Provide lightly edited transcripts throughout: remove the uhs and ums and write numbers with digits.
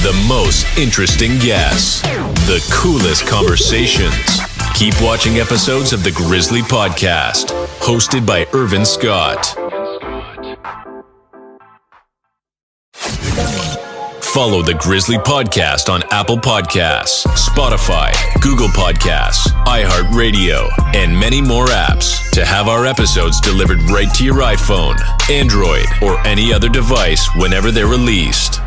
The most interesting guests. The coolest conversations. Keep watching episodes of the Grizzly Podcast, hosted by Irvin Scott. Follow the Grizzly Podcast on Apple Podcasts, Spotify, Google Podcasts, iHeartRadio, and many more apps to have our episodes delivered right to your iPhone, Android, or any other device whenever they're released.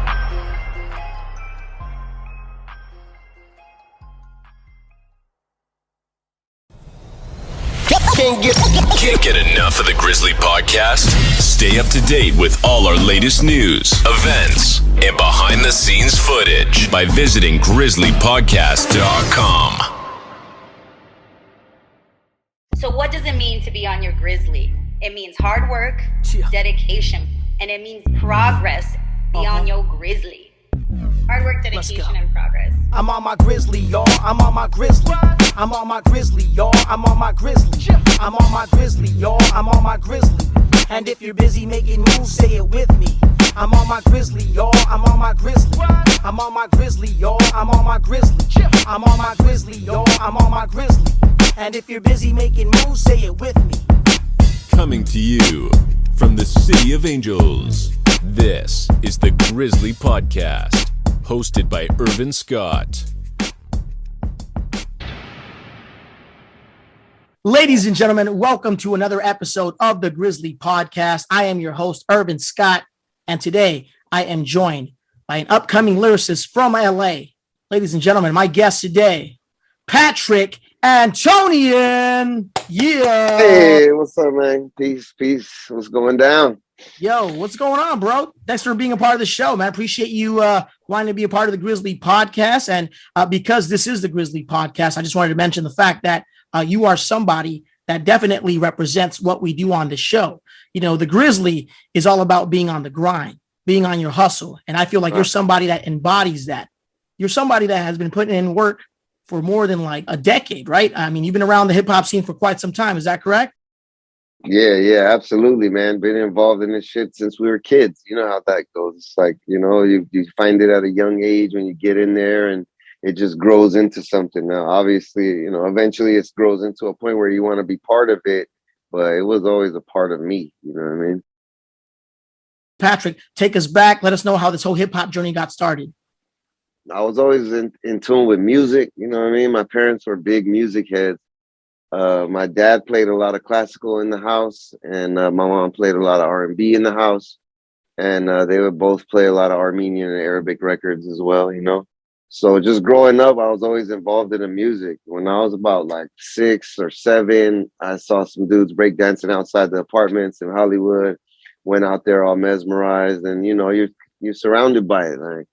Can't get enough of the Grizzly Podcast? Stay up to date with all our latest news, events, and behind-the-scenes footage by visiting grizzlypodcast.com. So what does it mean to be on your Grizzly? It means hard work, dedication, and it means progress beyond your Grizzly. Hard work, dedication, and progress. I'm on my Grizzly, y'all. I'm on my Grizzly. I'm on my Grizzly, y'all. I'm on my Grizzly. I'm on my Grizzly, y'all. I'm on my Grizzly. And if you're busy making moves, say it with me. I'm on my Grizzly, y'all. I'm on my Grizzly. I'm on my Grizzly, y'all. I'm on my Grizzly. I'm on my Grizzly, y'all. I'm on my Grizzly. And if you're busy making moves, say it with me. Coming to you from the City of Angels, this is the Grizzly Podcast, hosted by Irvin Scott. Ladies and gentlemen, welcome to another episode of the Grizzly Podcast. I am your host, Irvin Scott, and today I am joined by an upcoming lyricist from LA. Ladies and gentlemen, my guest today, Patrick Antonian. Yeah. Hey, what's up, man? Peace. What's going down? Yo, what's going on, bro? Thanks for being a part of the show, man. I appreciate you wanting to be a part of the Grizzly Podcast. And because this is the Grizzly Podcast, I just wanted to mention the fact that you are somebody that definitely represents what we do on the show. You know, the Grizzly is all about being on the grind, being on your hustle. And I feel like you're somebody that embodies that. You're somebody that has been putting in work for more than like a decade, right? I mean, you've been around the hip hop scene for quite some time. Is that correct? Yeah, absolutely, man. Been involved in this shit since we were kids. You know how that goes. It's like, you know, you find it at a young age when you get in there and it just grows into something. Now, obviously, you know, eventually it grows into a point where you want to be part of it, but it was always a part of me. You know what I mean? Patrick, take us back. Let us know how this whole hip hop journey got started. I was always in tune with music. You know what I mean? My parents were big music heads. My dad played a lot of classical in the house, and my mom played a lot of R&B in the house. And they would both play a lot of Armenian and Arabic records as well, you know? So just growing up, I was always involved in the music. When I was about like 6 or 7, I saw some dudes breakdancing outside the apartments in Hollywood, went out there all mesmerized, and, you know, you're surrounded by it. Like,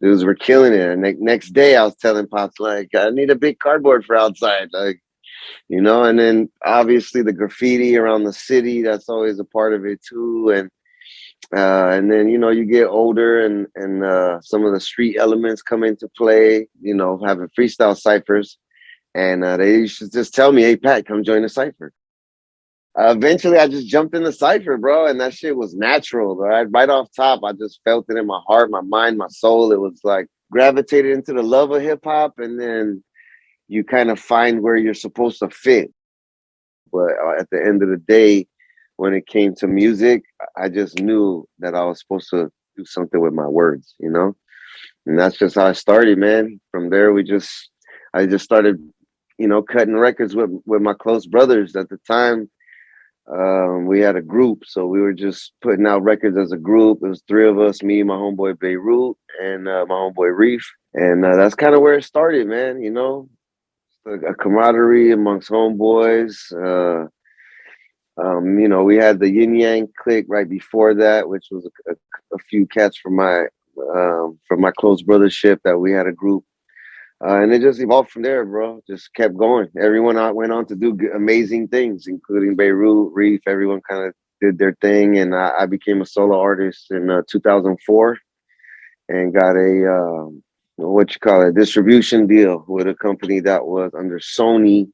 dudes were killing it. And next day I was telling Pops, like, I need a big cardboard for outside. Like, you know, and then obviously the graffiti around the city, that's always a part of it too. And then, you know, you get older and some of the street elements come into play, you know, having freestyle ciphers. And they used to just tell me, hey, Pat, come join the cipher. Eventually, I just jumped in the cipher, bro, and that shit was natural. Right off top, I just felt it in my heart, my mind, my soul. It was like gravitated into the love of hip hop, and then you kind of find where you're supposed to fit. But at the end of the day, when it came to music, I just knew that I was supposed to do something with my words, you know? And that's just how I started, man. From there, I just started, you know, cutting records with my close brothers at the time. We had a group, so we were just putting out records as a group. It was 3 of us, me, my homeboy Beirut, and my homeboy Reef. And that's kind of where it started, man, you know? A camaraderie amongst homeboys. You know, we had the Yin Yang clique right before that, which was a few cats from my close brothership that we had a group. And it just evolved from there, bro. Just kept going. Everyone went on to do amazing things, including Beirut, Reef. Everyone kind of did their thing. And I became a solo artist in 2004 and got a distribution deal with a company that was under Sony.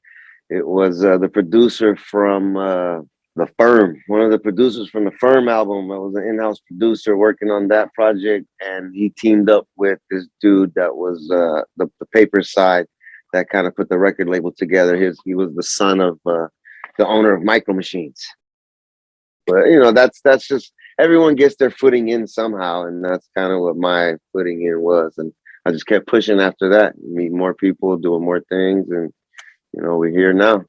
It was the producer from the Firm, one of the producers from the Firm album. I was an in-house producer working on that project, and he teamed up with this dude that was the paper side that kind of put the record label together. He was the son of the owner of Micro Machines. But you know, that's just everyone gets their footing in somehow, and that's kind of what my footing in was. And I just kept pushing after that, meet more people, doing more things, and you know, we're here now.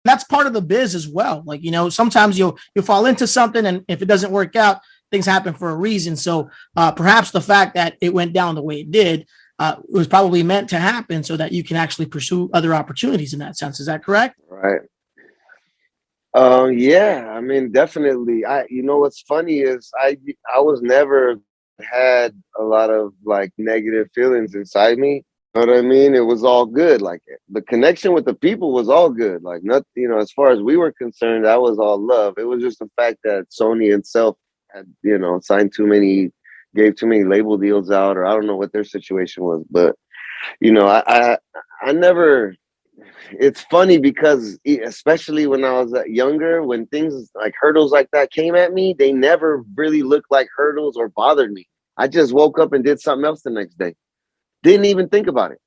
That's part of the biz as well. Like, you know, sometimes you'll fall into something, and if it doesn't work out, things happen for a reason. So perhaps the fact that it went down the way it did was probably meant to happen so that you can actually pursue other opportunities in that sense. Is that correct? Right. Yeah, I mean, definitely. You know, what's funny is I was never had a lot of like negative feelings inside me. You know what I mean? It was all good. Like the connection with the people was all good. Like nothing, you know, as far as we were concerned, that was all love. It was just the fact that Sony itself had, you know, gave too many label deals out, or I don't know what their situation was. But, you know, I never, it's funny because especially when I was younger, when things like hurdles like that came at me, they never really looked like hurdles or bothered me. I just woke up and did something else the next day. Didn't even think about it.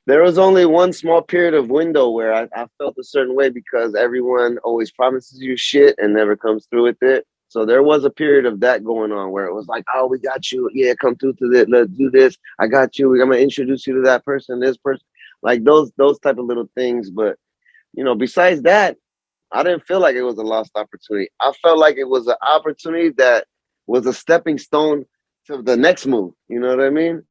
There was only one small period of window where I felt a certain way because everyone always promises you shit and never comes through with it. So there was a period of that going on where it was like, oh, we got you. Yeah, come through to this. Let's do this. I got you. I'm going to introduce you to that person, this person. Like those type of little things. But, you know, besides that, I didn't feel like it was a lost opportunity. I felt like it was an opportunity that was a stepping stone to the next move. You know what I mean?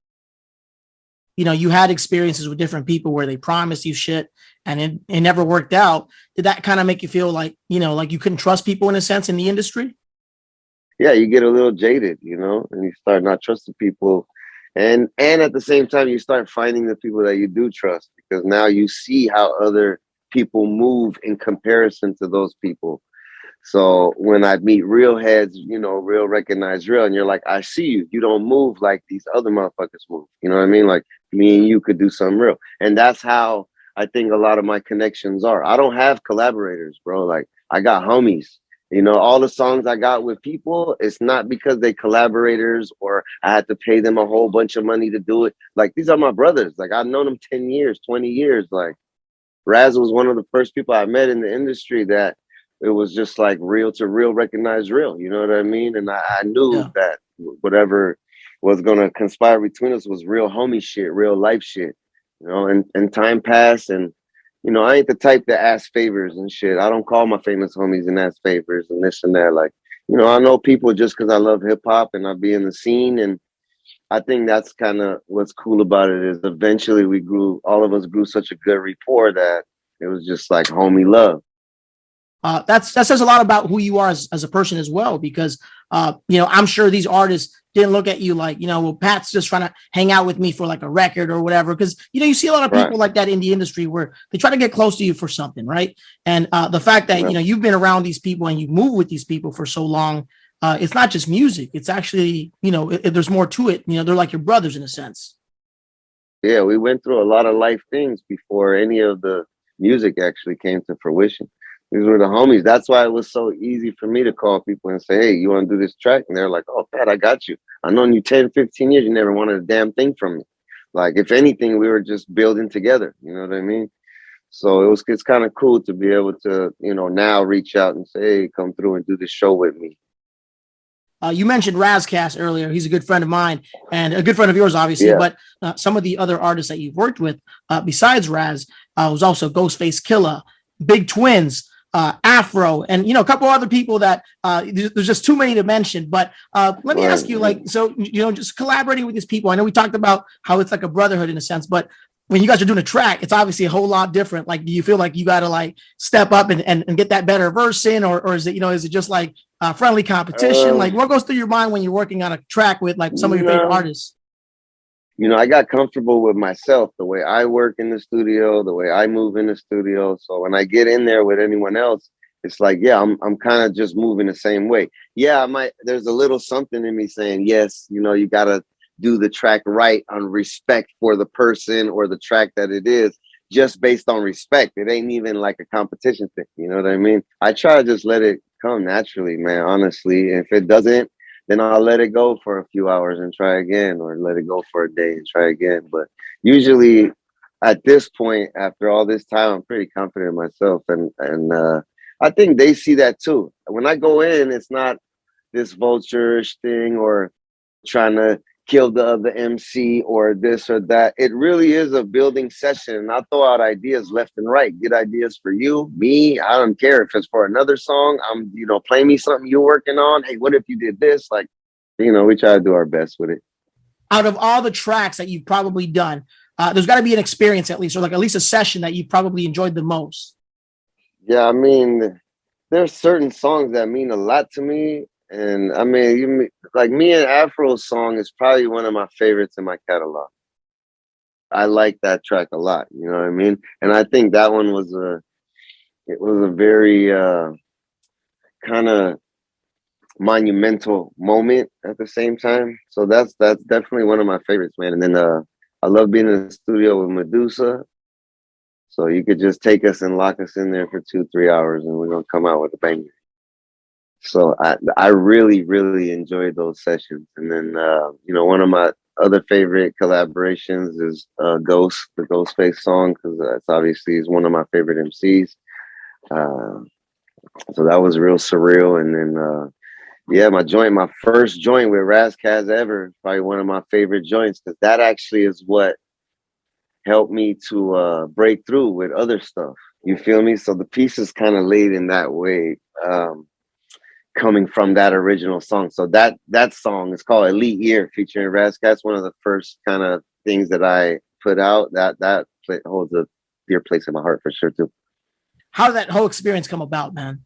You know, you had experiences with different people where they promised you shit and it never worked out. Did that kind of make you feel like, you know, like you couldn't trust people in a sense in the industry? Yeah, you get a little jaded, you know, and you start not trusting people. And at the same time, you start finding the people that you do trust, because now you see how other people move in comparison to those people. So when I meet real heads, you know, real recognized real, and you're like, I see you. You don't move like these other motherfuckers move. You know what I mean? Like me and you could do something real. And that's how I think a lot of my connections are. I don't have collaborators, bro. Like I got homies. You know, all the songs I got with people, it's not because they collaborators or I had to pay them a whole bunch of money to do it. Like these are my brothers. Like I've known them 10 years, 20 years. Like Raz was one of the first people I met in the industry that it was just like real to real, recognized real. You know what I mean? And I knew that whatever was going to conspire between us was real homie shit, real life shit, you know, and time passed. And, you know, I ain't the type to ask favors and shit. I don't call my famous homies and ask favors and this and that. Like, you know, I know people just because I love hip hop and I be in the scene. And I think that's kind of what's cool about it is eventually all of us grew such a good rapport that it was just like homie love. That says a lot about who you are as a person as well, because, you know, I'm sure these artists didn't look at you like, you know, well, Pat's just trying to hang out with me for like a record or whatever. Because, you know, you see a lot of people like that in the industry where they try to get close to you for something. Right. And the fact that, you know, you've been around these people and you move with these people for so long, it's not just music. It's actually, you know, there's more to it. You know, they're like your brothers in a sense. Yeah, we went through a lot of life things before any of the music actually came to fruition. These were the homies. That's why it was so easy for me to call people and say, hey, you want to do this track? And they're like, oh, Pat, I got you. I've known you 10, 15 years. You never wanted a damn thing from me. Like, if anything, we were just building together. You know what I mean? So it's kind of cool to be able to, you know, now reach out and say, hey, come through and do this show with me. You mentioned Ras Kass earlier. He's a good friend of mine and a good friend of yours, obviously. Yeah. But some of the other artists that you've worked with, besides Ras, was also Ghostface, Killah, Big Twins, Afro, and, you know, a couple other people that there's just too many to mention. But let me ask you, like, so, you know, just collaborating with these people. I know we talked about how it's like a brotherhood in a sense, but when you guys are doing a track, it's obviously a whole lot different. Like, do you feel like you got to like step up and get that better verse in, or is it, you know, is it just like friendly competition? Like, what goes through your mind when you're working on a track with like some of your favorite artists? You know, I got comfortable with myself, the way I work in the studio, the way I move in the studio. So when I get in there with anyone else, it's like, yeah, I'm kind of just moving the same way. Yeah, there's a little something in me saying, yes, you know, you got to do the track right on respect for the person or the track that it is, just based on respect. It ain't even like a competition thing. You know what I mean? I try to just let it come naturally, man, honestly. If it doesn't, then I'll let it go for a few hours and try again, or let it go for a day and try again. But usually at this point, after all this time, I'm pretty confident in myself. And I think they see that too. When I go in, it's not this vulture-ish thing or trying to kill the other MC or this or that. It really is a building session. And I'll throw out ideas left and right. Get ideas for you, me. I don't care if it's for another song. Play me something you're working on. Hey, what if you did this? Like, we try to do our best with it. Out of all the tracks that you've probably done, there's got to be an experience at least, or like at least a session that you probably enjoyed the most. Yeah, I mean, there's certain songs that mean a lot to me. And I mean, like Me and Afro's song is probably one of my favorites in my catalog. I like that track a lot, you know what I mean? And I think that one was a very kind of monumental moment at the same time. So that's definitely one of my favorites, man. And then I love being in the studio with Medusa. So you could just take us and lock us in there for 2-3 hours and we're going to come out with a banger. So I really, really enjoyed those sessions. And then, one of my other favorite collaborations is the Ghostface song, because that's obviously is one of my favorite MCs. So that was real surreal. And then, my first joint with Ras Kass ever, probably one of my favorite joints, because that actually is what helped me to break through with other stuff. You feel me? So the piece is kind of laid in that way. Coming from that original song. So that song is called Elite Year featuring Ras Kass. One of the first kind of things that I put out that holds a dear place in my heart for sure too. How did that whole experience come about, man?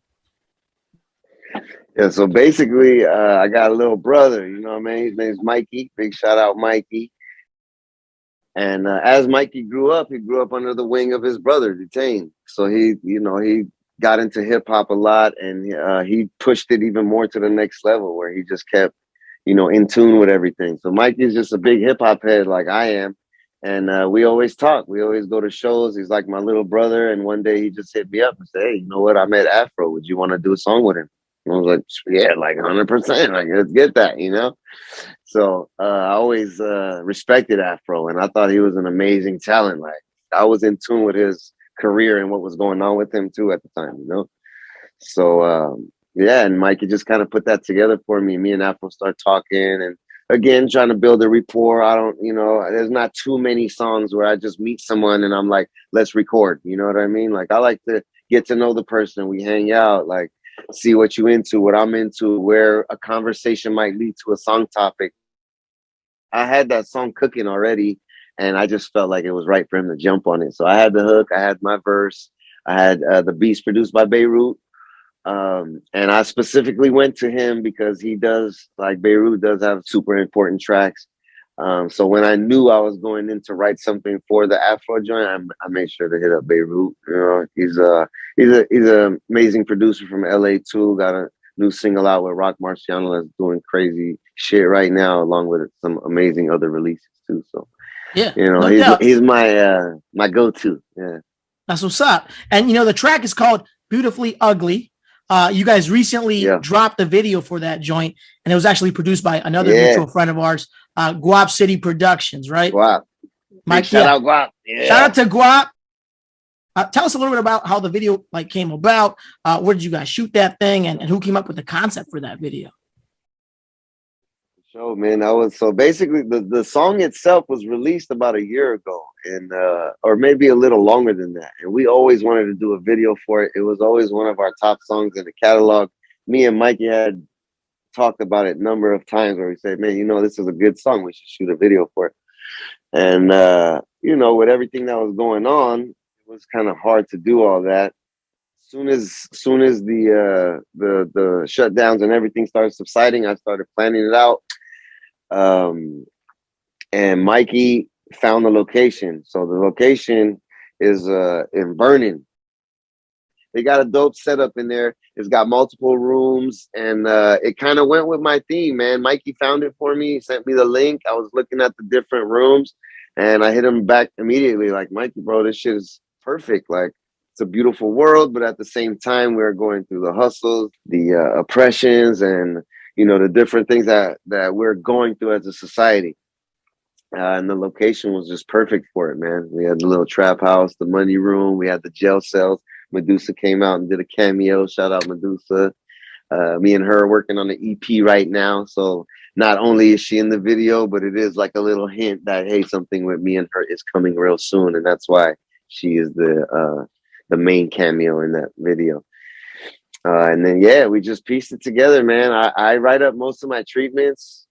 Yeah, so basically I got a little brother, you know what I mean? His name's Mikey. Big shout out Mikey. And as Mikey grew up, he grew up under the wing of his brother, Detain. So he got into hip hop a lot, and he pushed it even more to the next level, where he just kept, in tune with everything. So Mikey's just a big hip hop head like I am, and we always talk. We always go to shows. He's like my little brother. And one day he just hit me up and said, "Hey, you know what? I met Afro. Would you want to do a song with him?" And I was like, "Yeah, like 100%. Like, let's get that." So I always respected Afro, and I thought he was an amazing talent. Like, I was in tune with his career and what was going on with him too at the time, So and Mikey just kind of put that together for me. Me and Afro start talking, and again trying to build a rapport. I don't, there's not too many songs where I just meet someone and I'm like, let's record. You know what I mean? Like, I like to get to know the person. We hang out, like, see what you into, what I'm into, where a conversation might lead to a song topic. I had that song cooking already, and I just felt like it was right for him to jump on it. So I had the hook, I had my verse, I had the beats produced by Beirut. And I specifically went to him because Beirut does have super important tracks. So when I knew I was going in to write something for the Afro joint, I made sure to hit up Beirut. He's an amazing producer from LA too. Got a new single out with Rock Marciano that's doing crazy shit right now, along with some amazing other releases too. So yeah, he's my go-to. Yeah, that's what's up. And the track is called Beautifully Ugly. You guys recently dropped the video for that joint, and it was actually produced by another mutual friend of ours, Guap City Productions, right? Guap. Mike, shout out Guap. Yeah. Shout out to Guap. Tell us a little bit about how the video came about. Where did you guys shoot that thing, and who came up with the concept for that video? So, man, so basically the song itself was released about a year ago, and or maybe a little longer than that. And we always wanted to do a video for it. It was always one of our top songs in the catalog. Me and Mikey had talked about it a number of times where we said, man, this is a good song. We should shoot a video for it. And, with everything that was going on, it was kind of hard to do all that. Soon as the shutdowns and everything started subsiding, I started planning it out. And Mikey found the location. So the location is in Vernon. They got a dope setup in there. It's got multiple rooms, and it kind of went with my theme, man. Mikey found it for me, sent me the link. I was looking at the different rooms, And I hit him back immediately, like, Mikey, bro, this shit is perfect. Like, it's a beautiful world, but at the same time, we're going through the hustles, the oppressions, and the different things that we're going through as a society. And the location was just perfect for it, man. We had the little trap house, the money room, we had the jail cells. Medusa came out and did a cameo. Shout out Medusa. Me and her are working on the EP right now. So not only is she in the video, but it is like a little hint that, hey, something with me and her is coming real soon. And that's why she is the main cameo in that video. And then, yeah, we just pieced it together, man. I write up most of my treatments.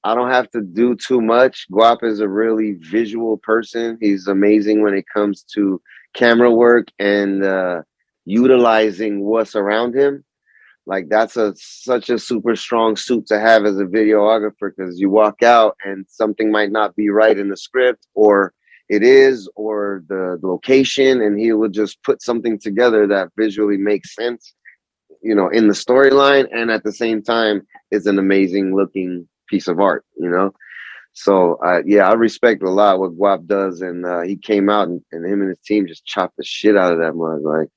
I don't have to do too much. Guap is a really visual person. He's amazing when it comes to camera work and utilizing what's around him. Like, that's such a super strong suit to have as a videographer, because you walk out and something might not be right in the script, or it is, or the location, and he will just put something together that visually makes sense, in the storyline, and at the same time is an amazing looking piece of art, So I respect a lot what Guap does, and he came out and him and his team just chopped the shit out of that mug, like,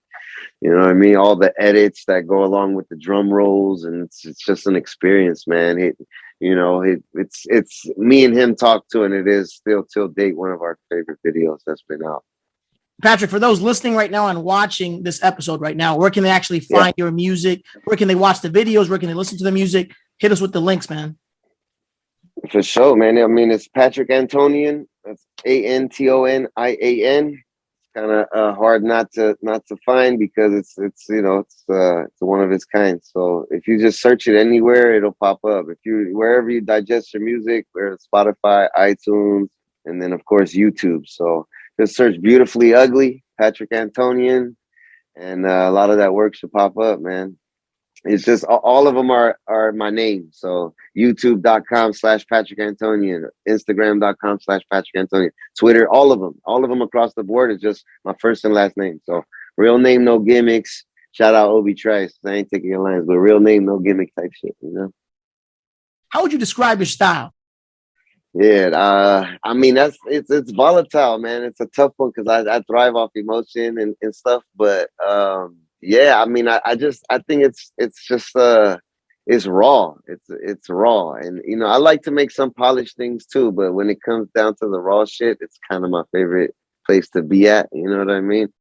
you know what I mean? All the edits that go along with the drum rolls, and it's just an experience, man. It's me and him talk to, and it is still till date one of our favorite videos that's been out. Patrick, for those listening right now and watching this episode right now, where can they actually find your music? Where can they watch the videos? Where can they listen to the music? Hit us with the links, man. For sure, man. I mean, it's Patrick Antonian. That's Antonian. Kind of hard not to find, because it's one of its kind. So if you just search it anywhere, it'll pop up. Wherever you digest your music, where's Spotify, iTunes, and then of course YouTube. So just search Beautifully Ugly, Patrick Antonian, and a lot of that work should pop up, man. It's just all of them are my name. So youtube.com/Patrick Antonian, Instagram.com/Patrick Antonian, Twitter, all of them across the board is just my first and last name. So real name, no gimmicks. Shout out Obi Trice. I ain't taking your lines, but real name, no gimmick type shit, How would you describe your style? Yeah, I mean, it's volatile, man. It's a tough one, because I thrive off emotion and stuff, but yeah, I mean, I think it's just it's raw. It's raw, and I like to make some polished things too, but when it comes down to the raw shit, it's kind of my favorite place to be at. You know what I mean?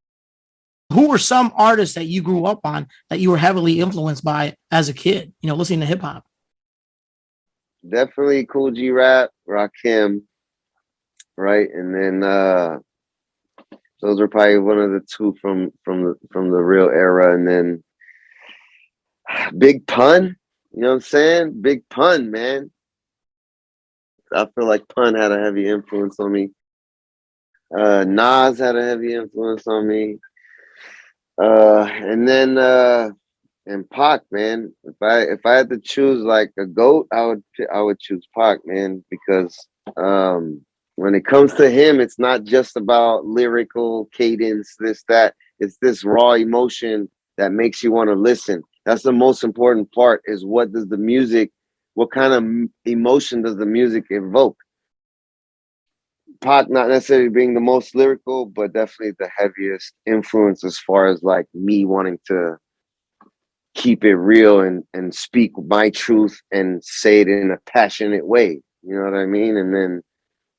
Who were some artists that you grew up on that you were heavily influenced by as a kid? Listening to hip hop. Definitely Cool G Rap, Rakim, right, and then those are probably one of the two from the real era. And then Big Pun, you know what I'm saying? Big Pun, man. I feel like Pun had a heavy influence on me. Nas had a heavy influence on me. And then and Pac, man. If I had to choose like a GOAT, I would choose Pac, man, because when it comes to him, it's not just about lyrical cadence, this, that. It's this raw emotion that makes you want to listen. That's the most important part, is what kind of emotion does the music evoke? Pac not necessarily being the most lyrical, but definitely the heaviest influence as far as like me wanting to keep it real and speak my truth and say it in a passionate way. You know what I mean? And then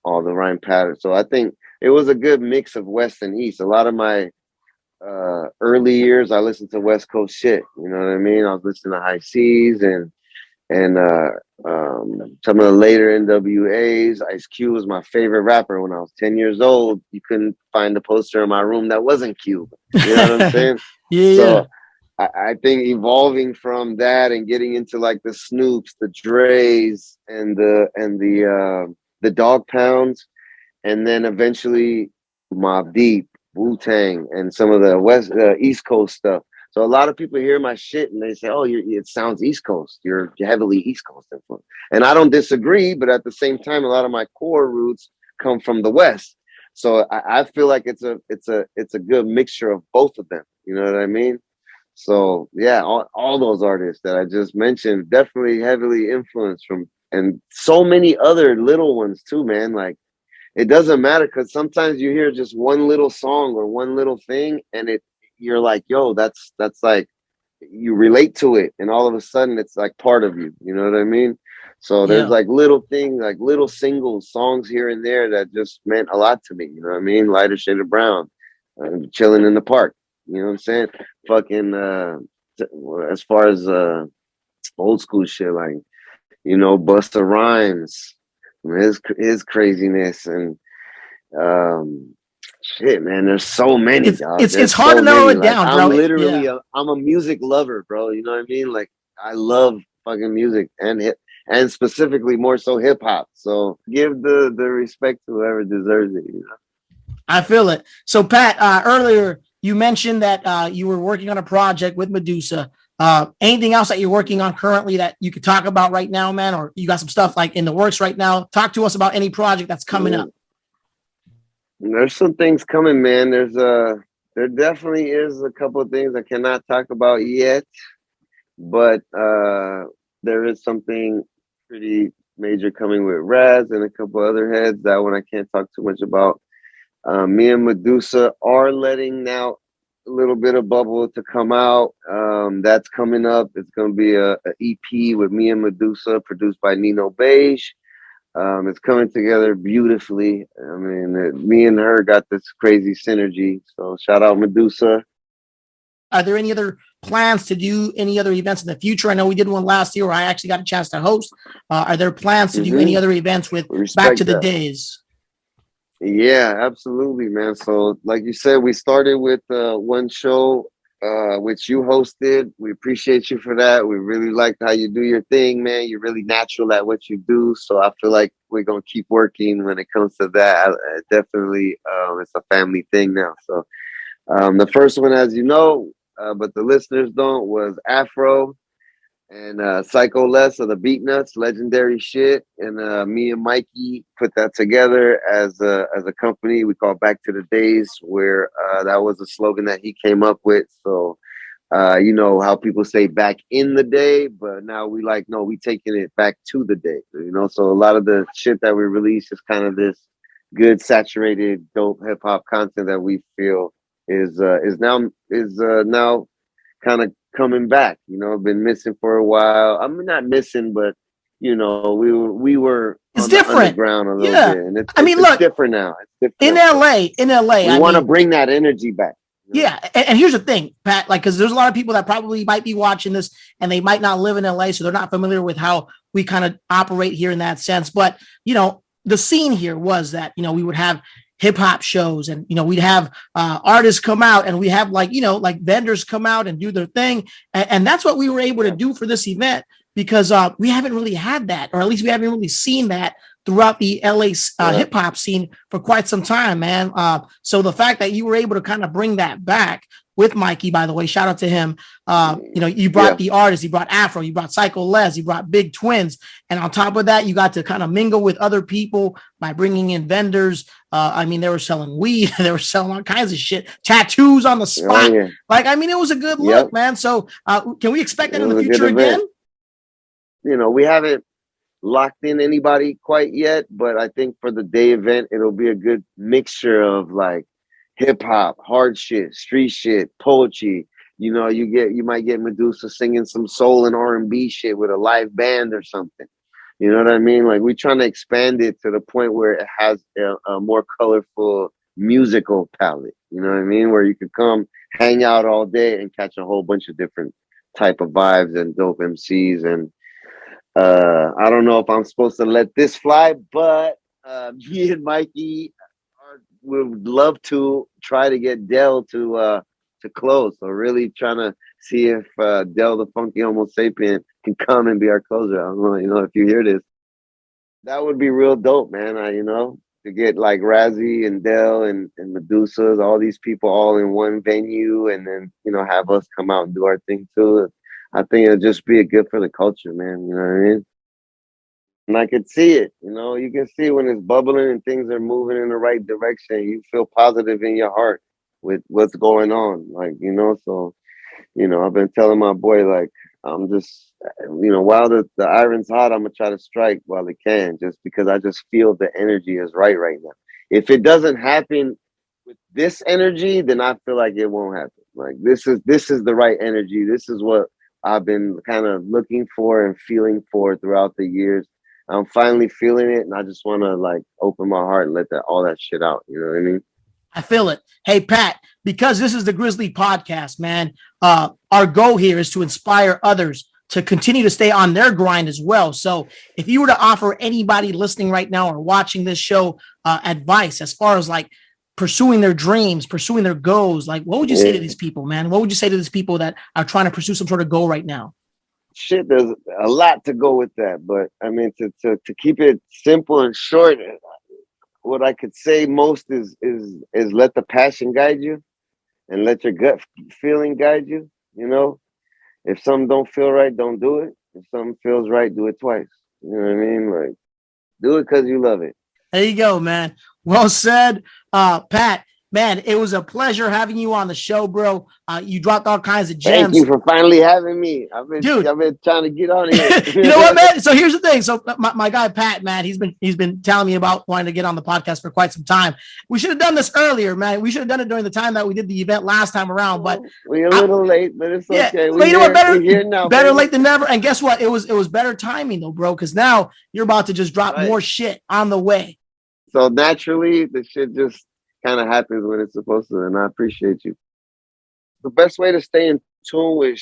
all the rhyme patterns. So I think it was a good mix of West and East. A lot of my early years, I listened to West Coast shit. You know what I mean? I was listening to High C's and some of the later NWAs. Ice Cube was my favorite rapper when I was 10 years old. You couldn't find a poster in my room that wasn't Cube. You know what I'm saying? Yeah. So I think evolving from that and getting into like the Snoops, the Dre's, and the Dog Pounds, and then eventually Mobb Deep, Wu-Tang, and some of the East Coast stuff. So a lot of people hear my shit and they say, "Oh, it sounds East Coast. You're heavily East Coast influenced," and I don't disagree. But at the same time, a lot of my core roots come from the West. So I feel like it's a good mixture of both of them. You know what I mean? So yeah, all those artists that I just mentioned definitely heavily influenced from, and so many other little ones too, man. Like it doesn't matter, because sometimes you hear just one little song or one little thing, and you're like, yo, that's like, you relate to it, and all of a sudden it's like part of you. You know what I mean? So there's Yeah. like little things, like little singles, songs here and there that just meant a lot to me. You know what I mean? Lighter Shade of Brown, Chilling in the Park. You know what I'm saying? Fucking as far as old school shit, like, you know, Busta Rhymes, his craziness, and shit, man. There's so many, dog. It's There's hard so to narrow many. it Like, down, I'm bro. literally Yeah. I'm a music lover, bro. You know what I mean? Like, I love fucking music and specifically more so hip hop. So give the respect to whoever deserves it. You know? I feel it. So, Pat, earlier you mentioned that you were working on a project with Medusa. Anything else that you're working on currently that you could talk about right now, man? Or you got some stuff like in the works right now? Talk to us about any project that's coming up. There's some things coming, man. There definitely is a couple of things I cannot talk about yet, but there is something pretty major coming with Raz and a couple other heads. That one I can't talk too much about. Me and Medusa are letting out a little bit of bubble to come out. That's coming up. It's going to be a EP with me and Medusa, produced by Nino Beige. It's coming together beautifully. I mean, me and her got this crazy synergy. So shout out Medusa. Are there any other plans to do any other events in the future? I know we did one last year where I actually got a chance to host. Are there plans to do any other events with Back to the Days? Yeah, absolutely, man. So like you said, we started with one show which you hosted. We appreciate you for that. We really liked how you do your thing, man. You're really natural at what you do. So I feel like we're going to keep working when it comes to that. Definitely, it's a family thing now. So the first one, as you know, but the listeners don't, was Afro and Psycho Les of the Beat Nuts, legendary shit. And me and Mikey put that together as a company we call Back to the Days, where that was a slogan that he came up with. So you know how people say back in the day, but now we like, no, we taking it back to the day. You know, so a lot of the shit that we release is kind of this good, saturated, dope hip hop content that we feel is now kind of coming back. You know, been missing for a while. I mean, not missing, but you know, we were it's on different. The underground a little bit, and look, different now. It's different in LA. We want to bring that energy back. You know? Yeah, and here's the thing, Pat. Like, because there's a lot of people that probably might be watching this, and they might not live in LA, so they're not familiar with how we kind of operate here in that sense. But you know, the scene here was that, you know, we would have hip hop shows, and you know, we'd have artists come out, and we have like, you know, like vendors come out and do their thing, and that's what we were able to do for this event, because we haven't really had that, or at least we haven't really seen that throughout the LA hip hop scene for quite some time, man. So the fact that you were able to kind of bring that back with Mikey, by the way, shout out to him. You know, you brought the artists, you brought Afro, you brought Psycho Les, you brought Big Twins. And on top of that, you got to kind of mingle with other people by bringing in vendors. I mean, they were selling weed, they were selling all kinds of shit, tattoos on the spot. Oh, yeah. Like, I mean, it was a good look, man. So can we expect that in the future again? You know, we haven't locked in anybody quite yet, but I think for the day event, it'll be a good mixture of like hip hop, hard shit, street shit, poetry. You know, you might get Medusa singing some soul and R&B shit with a live band or something. You know what I mean? Like, we're trying to expand it to the point where it has a more colorful musical palette. You know what I mean? Where you could come hang out all day and catch a whole bunch of different type of vibes and dope MCs. And I don't know if I'm supposed to let this fly, but me and Mikey would love to try to get Del to close. So really trying to see if Del the Funky Homo Sapien can come and be our closer. I don't know, you know, if you hear this, that would be real dope, man. You know, to get like Razzie and Del and Medusas, all these people all in one venue, and then, you know, have us come out and do our thing too. I think it'll just be good for the culture, man. You know what I mean? And I could see it, you know, you can see when it's bubbling and things are moving in the right direction. You feel positive in your heart with what's going on. Like, you know, so, you know, I've been telling my boy, like, I'm just, you know, while the iron's hot, I'm going to try to strike while it can, just because I just feel the energy is right now. if it doesn't happen with this energy, then I feel like it won't happen. Like this is the right energy. This is what I've been kind of looking for and feeling for throughout the years. I'm finally feeling it, and I just want to like open my heart and let all that shit out. You know what I mean? I feel it. Hey, Pat, because this is the Grizzly Podcast, man, our goal here is to inspire others to continue to stay on their grind as well. So if you were to offer anybody listening right now or watching this show advice as far as like pursuing their dreams, pursuing their goals, like what would you say to these people, man? What would you say to these people that are trying to pursue some sort of goal right now? Shit, there's a lot to go with that. But I mean, to keep it simple and short, what I could say most is let the passion guide you and let your gut feeling guide you. You know, if something don't feel right, don't do it. If something feels right, do it twice. You know what I mean? Like, do it because you love it. There you go, man. Well said. Pat, man, it was a pleasure having you on the show, bro. You dropped all kinds of gems. Thank you for finally having me. I've been trying to get on here. You know what, man? So here's the thing. So my guy, Pat, man, he's been telling me about wanting to get on the podcast for quite some time. We should have done this earlier, man. We should have done it during the time that we did the event last time around, but we're a little late, but it's okay. But you know what? Better late than never. And guess what? It was better timing though, bro, because now you're about to just drop more shit on the way. So naturally, the shit just kind of happens when it's supposed to, and I appreciate you. The best way to stay in tune with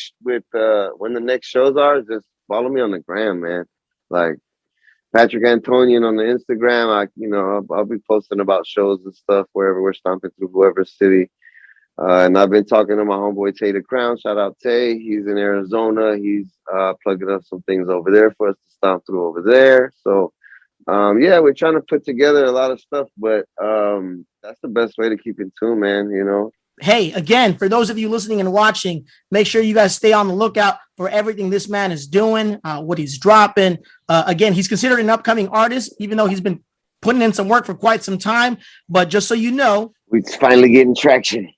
when the next shows are is just follow me on the gram, man. Like Patrick Antonian on the Instagram. I'll be posting about shows and stuff wherever we're stomping through whoever city. And I've been talking to my homeboy Tay the Crown. Shout out Tay. He's in Arizona. He's plugging up some things over there for us to stomp through over there. So we're trying to put together a lot of stuff, but that's the best way to keep in tune, man, you know. Hey, again, for those of you listening and watching, make sure you guys stay on the lookout for everything this man is doing, what he's dropping. Again, he's considered an upcoming artist, even though he's been putting in some work for quite some time. But just so you know, we're finally getting traction.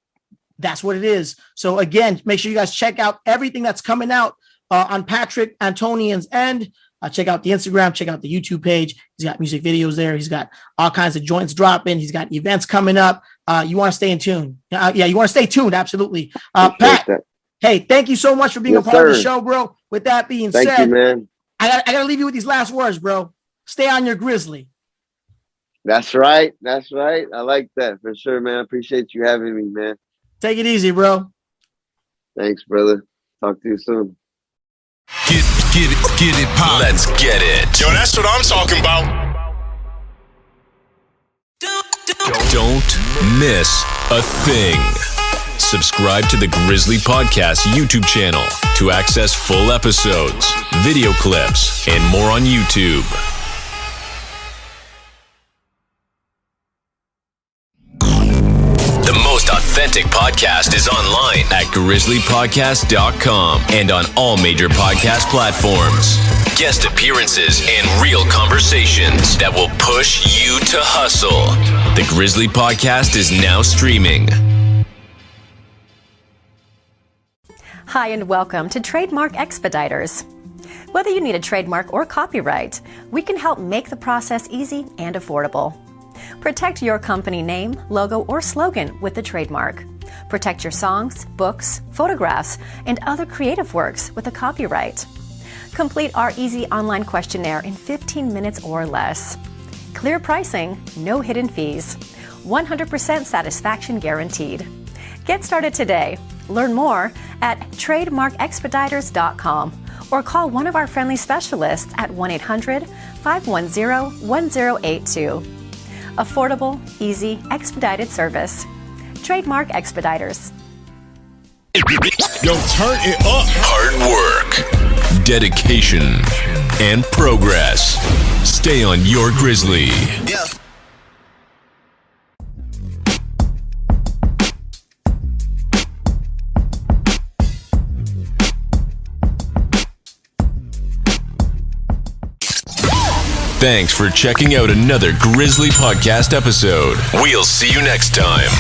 That's what it is. So again, make sure you guys check out everything that's coming out on Patrick Antonian's end. Check out the Instagram, check out the YouTube page. He's got music videos there. He's got all kinds of joints dropping. He's got events coming up. You want to stay in tune. You want to stay tuned. Absolutely. Pat, hey, thank you so much for being a part of the show, bro. With that being said, thank you, man. I got to leave you with these last words, bro. Stay on your Grizzly. That's right. I like that for sure, man. I appreciate you having me, man. Take it easy, bro. Thanks, brother. Talk to you soon. Get it, pop. Let's get it. Yo, that's what I'm talking about. Don't miss a thing. Subscribe to the Grizzly Podcast YouTube channel to access full episodes, video clips, and more on YouTube. The most authentic podcast is online at grizzlypodcast.com and on all major podcast platforms. Guest appearances and real conversations that will push you to hustle. The Grizzly Podcast is now streaming. Hi, and welcome to Trademark Expediters. Whether you need a trademark or copyright, we can help make the process easy and affordable. Protect your company name, logo, or slogan with the trademark. Protect your songs, books, photographs, and other creative works with a copyright. Complete our easy online questionnaire in 15 minutes or less. Clear pricing, no hidden fees. 100% satisfaction guaranteed. Get started today. Learn more at trademarkexpediters.com or call one of our friendly specialists at 1-800-510-1082. Affordable, easy, expedited service. Trademark Expediters. Yo, turn it up. Hard work, dedication, and progress. Stay on your Grizzly. Yeah. Thanks for checking out another Grizzly Podcast episode. We'll see you next time.